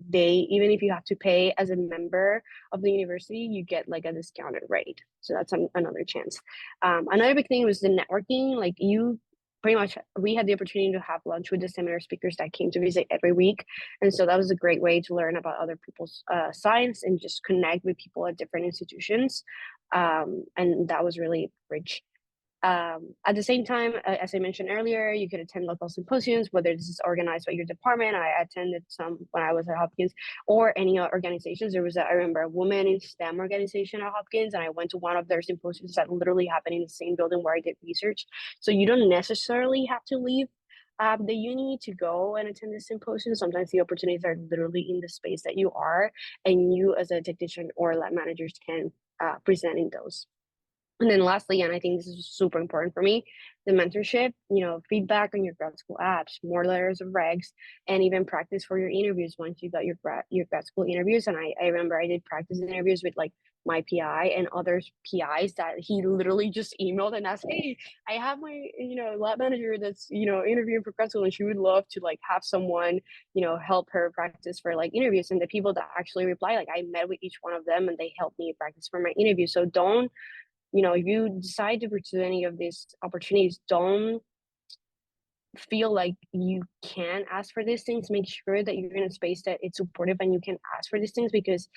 they, even if you have to pay as a member of the university, you get like a discounted rate. So that's another chance. Another big thing was the networking. Like we had the opportunity to have lunch with the seminar speakers that came to visit every week. And so that was a great way to learn about other people's science and just connect with people at different institutions. And that was really rich. At the same time, as I mentioned earlier, you could attend local symposiums, whether this is organized by your department. I attended some when I was at Hopkins, or any organizations. There was, I remember, a woman in STEM organization at Hopkins, and I went to one of their symposiums that literally happened in the same building where I did research. So you don't necessarily have to leave that you need to go and attend this symposium. Sometimes the opportunities are literally in the space that you are, and you as a technician or lab managers can present in those. And then lastly, and I think this is super important for me, the mentorship, feedback on your grad school apps, more letters of regs, and even practice for your interviews once you got your grad school interviews. And I remember I did practice interviews with like my PI and other PIs that he literally just emailed and asked, hey, I have my, lab manager that's, interviewing for grad school, and she would love to like have someone, help her practice for like interviews. And the people that actually reply, like I met with each one of them and they helped me practice for my interview. So don't, if you decide to pursue any of these opportunities, don't feel like you can ask for these things. Make sure that you're in a space that it's supportive and you can ask for these things, because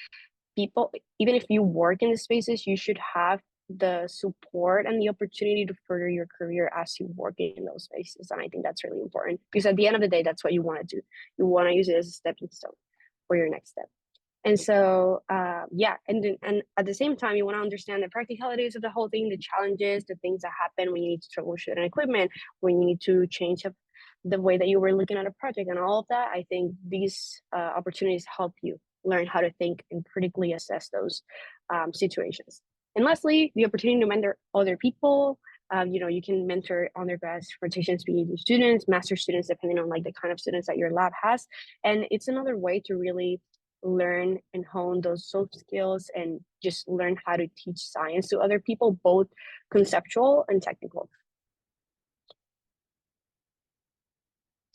people, even if you work in the spaces, you should have the support and the opportunity to further your career as you work in those spaces. And I think that's really important, because at the end of the day, that's what you want to do. You want to use it as a stepping stone for your next step. And so, and at the same time, you want to understand the practicalities of the whole thing, the challenges, the things that happen when you need to troubleshoot an equipment, when you need to change up the way that you were looking at a project, and all of that. I think these opportunities help you learn how to think and critically assess those situations. And lastly, the opportunity to mentor other people. You can mentor undergrads, rotations, PhD students, master students, depending on like the kind of students that your lab has. And it's another way to really learn and hone those soft skills and just learn how to teach science to other people, both conceptual and technical.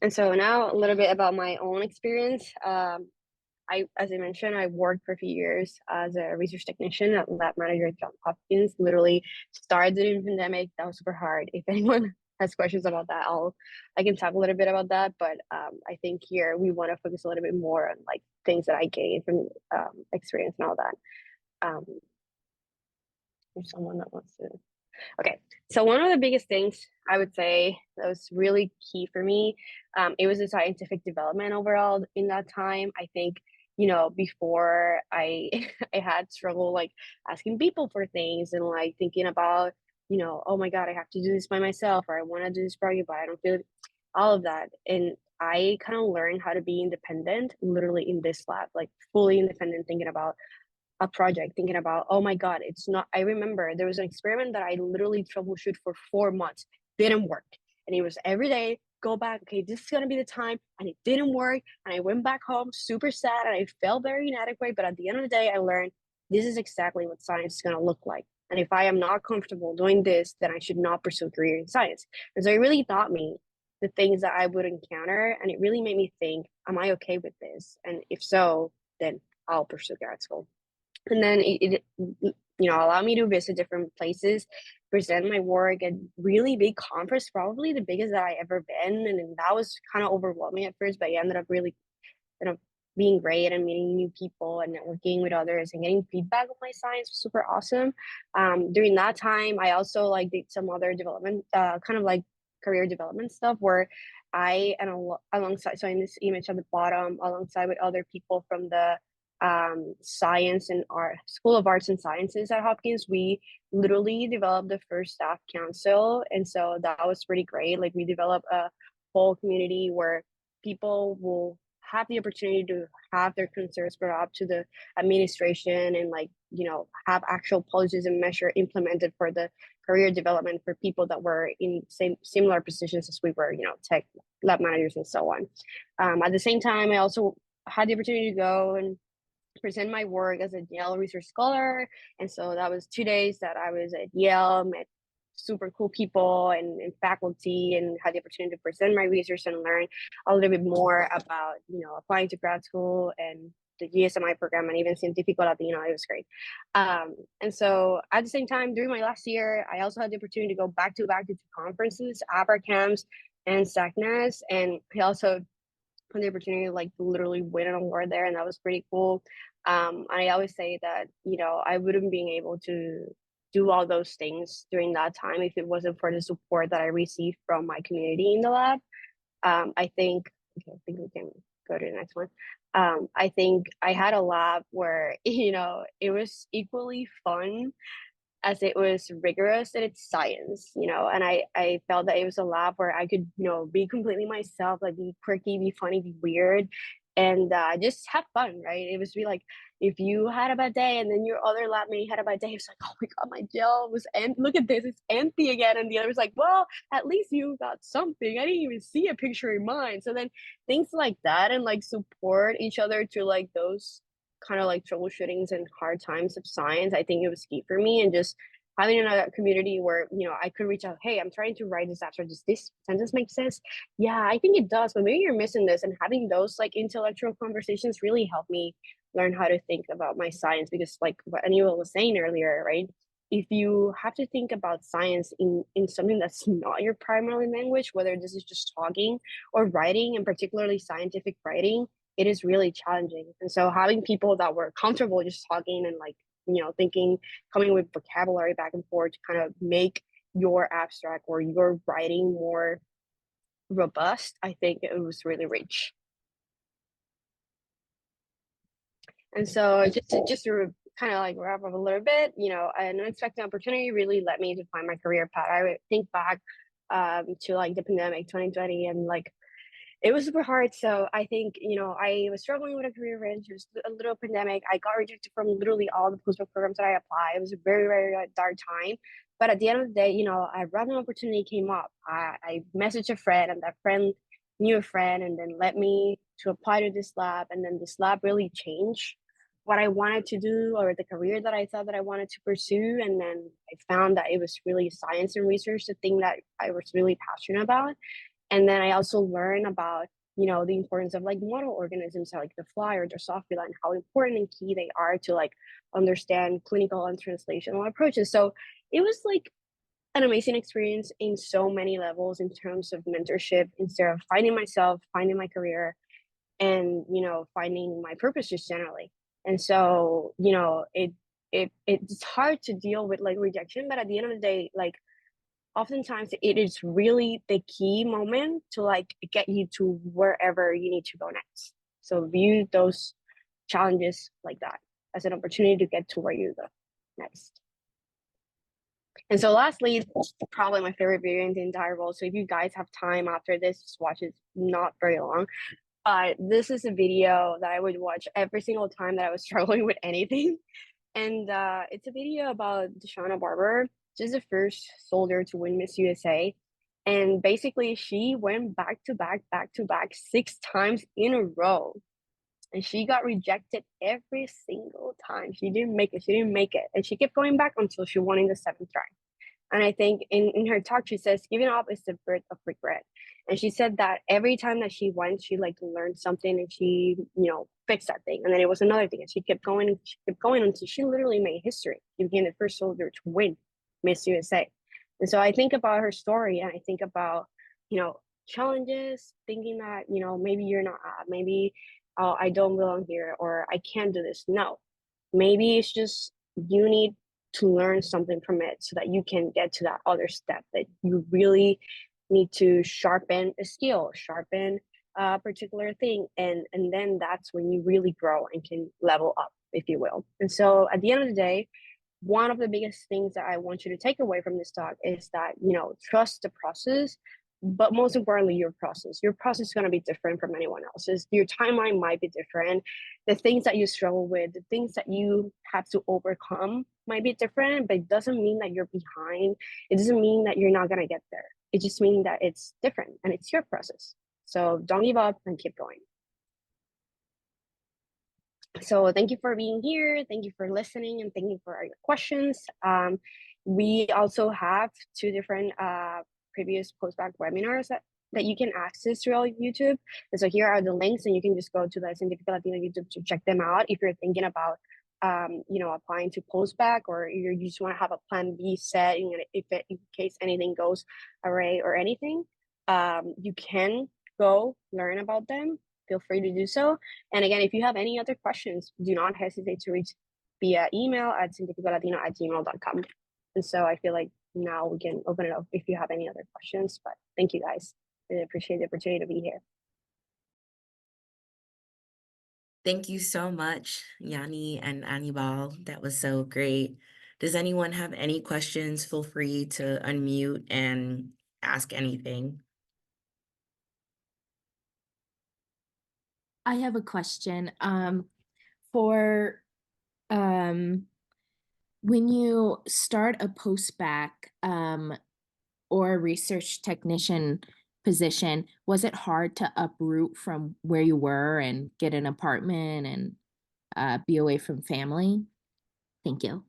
And so now a little bit about my own experience. As I mentioned, I worked for a few years as a research technician at lab manager at Johns Hopkins. Literally started during the pandemic. That was super hard. If anyone has questions about that, I can talk a little bit about that. But I think here we want to focus a little bit more on like things that I gained from experience and all that. There's someone that wants to. Okay, so one of the biggest things I would say that was really key for me, it was the scientific development overall in that time. I think, before I had struggle like asking people for things and like thinking about, oh my God, I have to do this by myself, or I want to do this project, but I don't feel all of that. And I kind of learned how to be independent, literally in this lab, like fully independent, thinking about a project, thinking about, oh my God, it's not, I remember there was an experiment that I literally troubleshoot for 4 months, didn't work. And it was every day, go back, okay, this is gonna be the time, and it didn't work. And I went back home super sad and I felt very inadequate. But at the end of the day, I learned this is exactly what science is gonna look like. And if I am not comfortable doing this, then I should not pursue a career in science. And so it really taught me the things that I would encounter. And it really made me think, am I okay with this? And if so, then I'll pursue grad school. And then it allowed me to visit different places, present my work at really big conference, probably the biggest that I ever been. And that was kind of overwhelming at first, but I ended up really being great and meeting new people and networking with others and getting feedback on my science was super awesome. During that time, I also like did some other development, kind of like career development stuff where alongside, so in this image at the bottom, alongside with other people from the science and art School of Arts and Sciences at Hopkins, we literally developed the first staff council. And so that was pretty great. Like we developed a whole community where people will have the opportunity to have their concerns brought up to the administration and have actual policies and measures implemented for the career development for people that were in similar positions as we were, tech lab managers and so on. At the same time, I also had the opportunity to go and present my work as a Yale research scholar. And so that was 2 days that I was at Yale, met super cool people and faculty, and had the opportunity to present my research and learn a little bit more about, applying to grad school and the GSMI program and even Científico Latino. It was great. And so at the same time, during my last year, I also had the opportunity to go back to conferences, ABRA camps, and SACNAS. And I also had the opportunity to literally win an award there, and that was pretty cool. I always say that, I wouldn't be able to do all those things during that time if it wasn't for the support that I received from my community in the lab. I think we can go to the next one. I think I had a lab where, it was equally fun as it was rigorous in its science, and I felt that it was a lab where I could, be completely myself, like be quirky, be funny, be weird, and just have fun, right? It was really like if you had a bad day and then your other lab mate had a bad day, it's like, oh my God, my gel was empty. Look at this, it's empty again. And the other's like, well, at least you got something. I didn't even see a picture in mine. So then things like that and like support each other to like those kind of like troubleshootings and hard times of science, I think it was key for me. And just having a community where, I could reach out, hey, I'm trying to write this abstract. Does this sentence make sense? Yeah, I think it does, but maybe you're missing this. And having those like intellectual conversations really helped me learn how to think about my science, because like what Aníbal was saying earlier, right? If you have to think about science in something that's not your primary language, whether this is just talking or writing, and particularly scientific writing, it is really challenging. And so having people that were comfortable just talking and like, thinking, coming with vocabulary back and forth to kind of make your abstract or your writing more robust, I think it was really rich. And so just to kind of like wrap up a little bit, an unexpected opportunity really led me to find my career path. I would think back to like the pandemic 2020, and like it was super hard. So I think, I was struggling with a career range. It was a little pandemic. I got rejected from literally all the postdoc programs that I applied. It was a very, very dark time. But at the end of the day, a random opportunity came up. I messaged a friend, and that friend knew a friend, and then led me to apply to this lab. And then this lab really changed what I wanted to do, or the career that I thought that I wanted to pursue. And then I found that it was really science and research, the thing that I was really passionate about. And then I also learned about, the importance of like model organisms like the fly or Drosophila, and how important and key they are to like understand clinical and translational approaches. So it was like an amazing experience in so many levels in terms of mentorship, instead of finding myself, finding my career, and, finding my purpose just generally. And so, it's hard to deal with like rejection, but at the end of the day, like oftentimes it is really the key moment to like get you to wherever you need to go next. So view those challenges like that as an opportunity to get to where you go next. And so lastly, probably my favorite video in the entire world. So if you guys have time after this, just watch it. It's not very long. This is a video that I would watch every single time that I was struggling with anything. And it's a video about Deshauna Barber. She's the first soldier to win Miss USA. And basically, she went back to back 6 times in a row. And she got rejected every single time. She didn't make it. And she kept going back until she won in the 7th try. And I think in her talk, she says, giving up is the birth of regret. And she said that every time that she went, she like learned something, and she, fixed that thing. And then it was another thing. And she kept going until she literally made history. She became the first soldier to win Miss USA. And so I think about her story, and I think about, challenges, thinking that, maybe you're not, maybe I don't belong here, or I can't do this. No, maybe it's just you need to learn something from it so that you can get to that other step, that you really need to sharpen a skill, sharpen a particular thing. And then that's when you really grow and can level up, if you will. And so at the end of the day, one of the biggest things that I want you to take away from this talk is that, trust the process, but most importantly, your process is going to be different from anyone else's. Your timeline might be different. The things that you struggle with, the things that you have to overcome might be different, but it doesn't mean that you're behind. It doesn't mean that you're not going to get there. It just means that it's different and it's your process. So don't give up and keep going. So thank you for being here. Thank you for listening, and thank you for your questions. We also have 2 different previous postback webinars that you can access through YouTube. And so here are the links, and you can just go to the Científico Latino YouTube to check them out if you're thinking about applying to postback, or you just want to have a plan B set in case anything goes awry or anything. You can go learn about them. Feel free to do so. And again, if you have any other questions, do not hesitate to reach via email at cientificolatino@gmail.com. And so I feel like now we can open it up if you have any other questions. But thank you guys. I really appreciate the opportunity to be here. Thank you so much, Yani and Aníbal. That was so great Does anyone have any questions? Feel free to unmute and ask anything. I have a question. For when you start a post-bac or a research technician position, was it hard to uproot from where you were and get an apartment and be away from family? Thank you.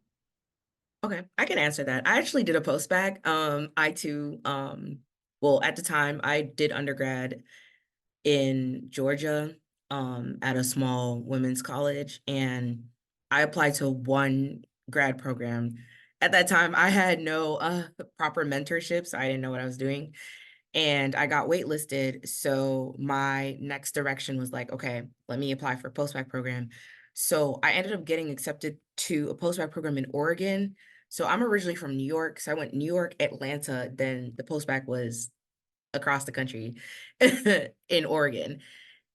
Okay, I can answer that. I actually did a post-bac. I too, well, at the time I did undergrad in Georgia, at a small women's college, and I applied to one grad program. At that time, I had no proper mentorship, so I didn't know what I was doing. And I got waitlisted. So my next direction was like, okay, let me apply for a post-bac program. So I ended up getting accepted to a post-bac program in Oregon. So I'm originally from New York. So I went New York, Atlanta, then the post-bac was across the country in Oregon.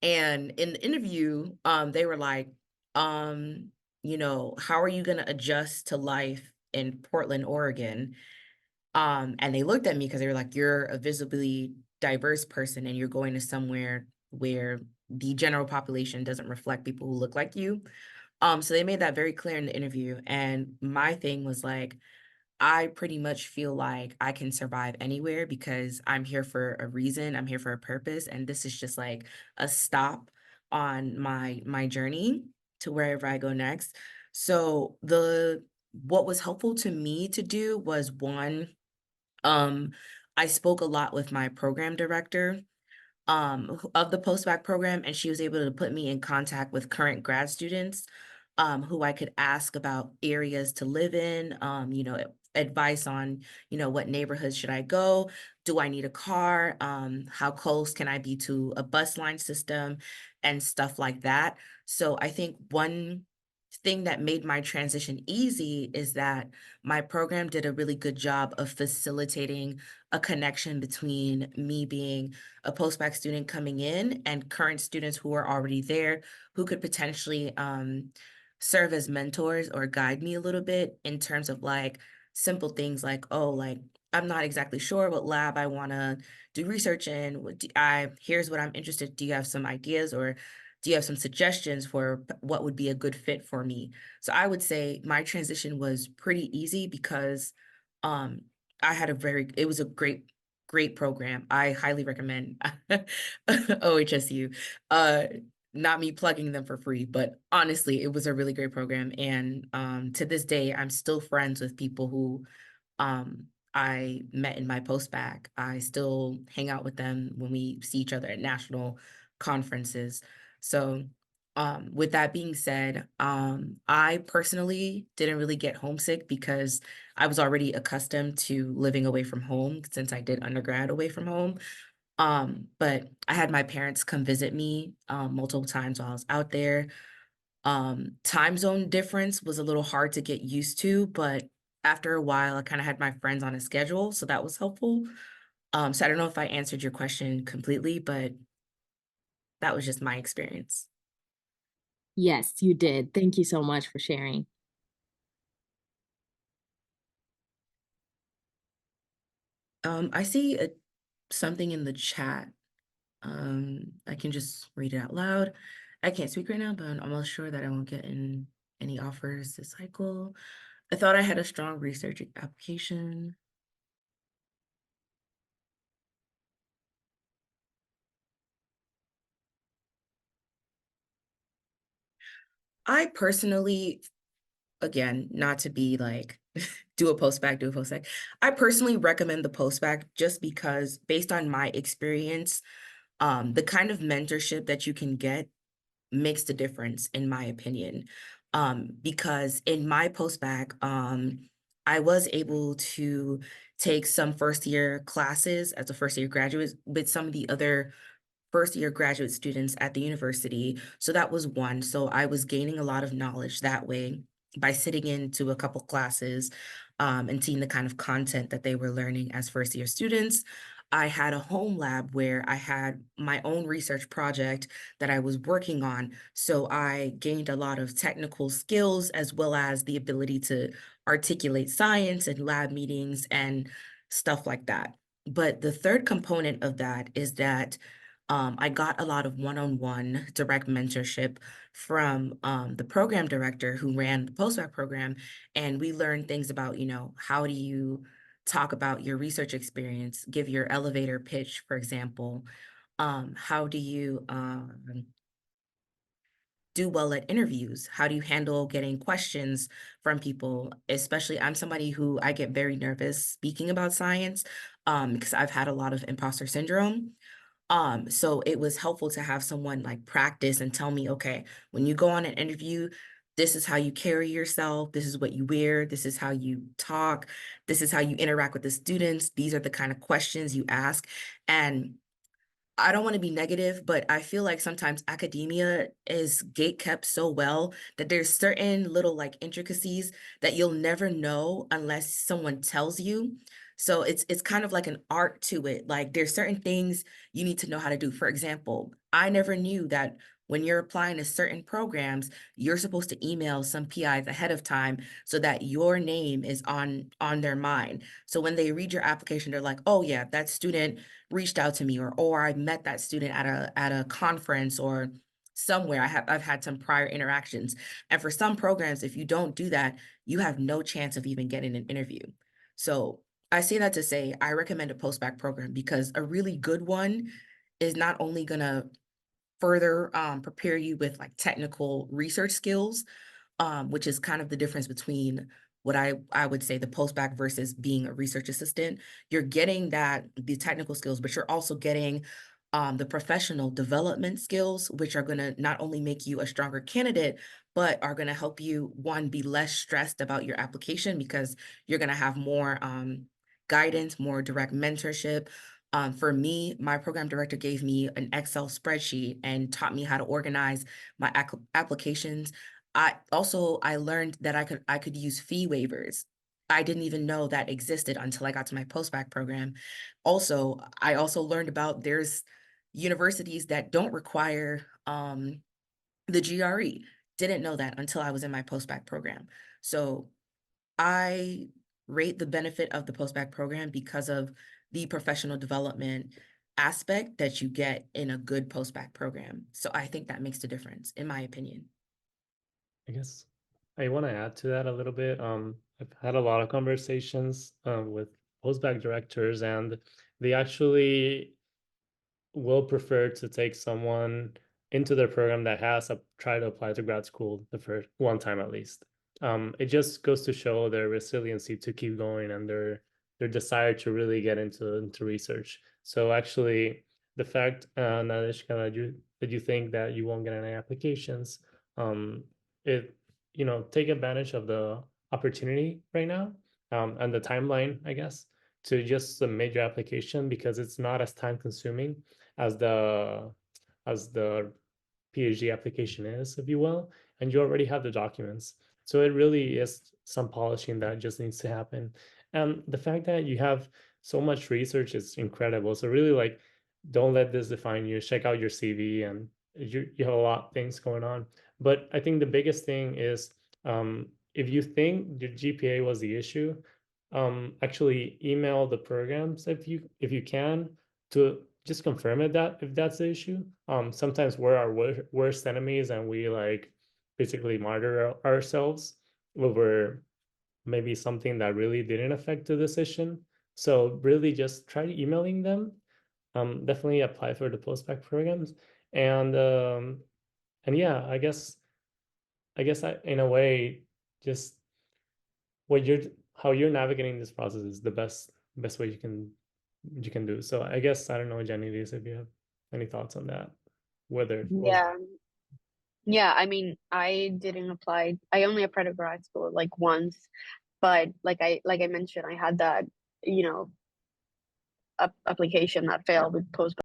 And in the interview, they were like, how are you going to adjust to life in Portland, Oregon? And they looked at me because they were like, you're a visibly diverse person and you're going to somewhere where the general population doesn't reflect people who look like you. So they made that very clear in the interview. And my thing was like, I pretty much feel like I can survive anywhere because I'm here for a reason. I'm here for a purpose. And this is just like a stop on my journey to wherever I go next. So what was helpful to me to do was one, I spoke a lot with my program director of the post-bac program, and she was able to put me in contact with current grad students who I could ask about areas to live in, advice on, what neighborhoods should I go? Do I need a car? How close can I be to a bus line system and stuff like that? So I think one thing that made my transition easy is that my program did a really good job of facilitating a connection between me being a post-bac student coming in and current students who are already there who could potentially serve as mentors or guide me a little bit in terms of like simple things like, I'm not exactly sure what lab I want to do research in. Here's what I'm interested. Do you have some ideas or do you have some suggestions for what would be a good fit for me? So I would say my transition was pretty easy because it was a great program. I highly recommend OHSU. Not me plugging them for free, but honestly, it was a really great program. And to this day, I'm still friends with people who I met in my post-bac. I still hang out with them when we see each other at national conferences. So with that being said, I personally didn't really get homesick because I was already accustomed to living away from home since I did undergrad away from home. But I had my parents come visit me multiple times while I was out there. Time zone difference was a little hard to get used to, but after a while, I kind of had my friends on a schedule, so that was helpful. So I don't know if I answered your question completely, but that was just my experience. Yes, you did. Thank you so much for sharing. I see something in the chat. I can just read it out loud. I can't speak right now, but I'm almost sure that I won't get in any offers this cycle. I thought I had a strong research application. I personally, again, not to be like, do a post-bac. I personally recommend the post-bac just because based on my experience, the kind of mentorship that you can get makes the difference, in my opinion. Because in my post-bac, I was able to take some first-year classes as a first-year graduate with some of the other first-year graduate students at the university. So that was one. So I was gaining a lot of knowledge that way by sitting into a couple classes and seeing the kind of content that they were learning as first-year students. I had a home lab where I had my own research project that I was working on. So I gained a lot of technical skills as well as the ability to articulate science and lab meetings and stuff like that. But the third component of that is that I got a lot of one-on-one direct mentorship from the program director who ran the postdoc program. And we learned things about, how do you talk about your research experience, give your elevator pitch, for example. How do you do well at interviews? How do you handle getting questions from people? Especially, I'm somebody who I get very nervous speaking about science because I've had a lot of imposter syndrome. So it was helpful to have someone like practice and tell me, okay, when you go on an interview, this is how you carry yourself. This is what you wear. This is how you talk. This is how you interact with the students. These are the kind of questions you ask. And I don't want to be negative, but I feel like sometimes academia is gate kept so well that there's certain little like intricacies that you'll never know unless someone tells you. So it's kind of like an art to it. Like there's certain things you need to know how to do. For example, I never knew that when you're applying to certain programs, you're supposed to email some PIs ahead of time so that your name is on their mind. So when they read your application, they're like, oh yeah, that student reached out to me, or I met that student at a conference or somewhere. I've had some prior interactions. And for some programs, if you don't do that, you have no chance of even getting an interview. So I say that to say I recommend a postbac program because a really good one is not only gonna further prepare you with like technical research skills, which is kind of the difference between what I would say the postbac versus being a research assistant. You're getting the technical skills, but you're also getting the professional development skills, which are going to not only make you a stronger candidate, but are going to help you, one, be less stressed about your application because you're going to have more guidance, more direct mentorship. For me, my program director gave me an Excel spreadsheet and taught me how to organize my applications. I learned that I could use fee waivers. I didn't even know that existed until I got to my postbac program. Also, I also learned about there's universities that don't require the GRE. Didn't know that until I was in my postbac program. So I rate the benefit of the postbac program because of the professional development aspect that you get in a good postbac program. So I think that makes the difference, in my opinion. I guess I want to add to that a little bit. I've had a lot of conversations with postbac directors, and they actually will prefer to take someone into their program that has tried to apply to grad school the first one time at least. It just goes to show their resiliency to keep going and their desire to really get into research. So actually, the fact, Nadeshka, that you think that you won't get any applications, it take advantage of the opportunity right now and the timeline, I guess, to just submit your application because it's not as time consuming as the PhD application is, if you will, and you already have the documents. So it really is some polishing that just needs to happen. And the fact that you have so much research is incredible. So really, like, don't let this define you. Check out your CV, and you have a lot of things going on. But I think the biggest thing is if you think your GPA was the issue, actually email the programs if you can to just confirm it that if that's the issue. Sometimes we're our worst enemies and we like basically martyr ourselves over maybe something that really didn't affect the decision. So really just try emailing them. Definitely apply for the postbac programs. And yeah, I in a way just what you're how you're navigating this process is the best way you can do. So I guess I don't know, Yaniris, if you have any thoughts on that, whether it was Yeah, I mean, I didn't apply. I only applied to grad school like once, but like I mentioned, I had that, application that failed with post